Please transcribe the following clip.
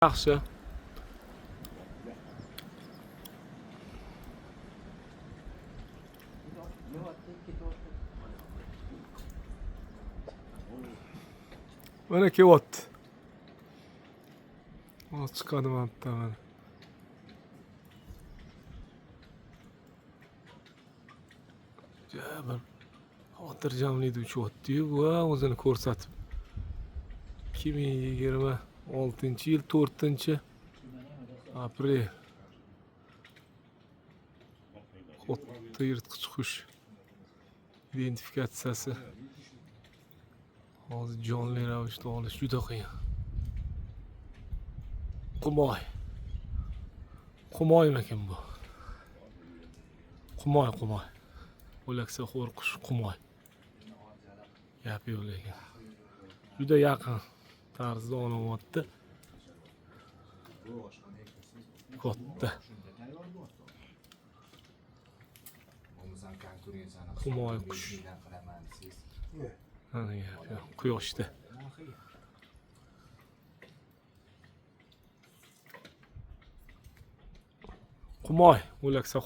Yaxshi. Mana kelyapti. Chiqadi mantda mana. Bir xotirjamlikda uchyapti-yu, va o'zini ko'rsatib. 2026-yil 4-aprel. Katta yirtqich qush identifikatsiyasi. Hozir jonli ravishda olish juda qiyin. Qumoy. Qumoymikin bu? Qumoy. O'laksa qo'rqish qumoy. Gap yo'q lekin. Juda yaqin tarzda olyapti. Katta. Qumoy qush. Ana quyoshda. Qumoy, o'laksa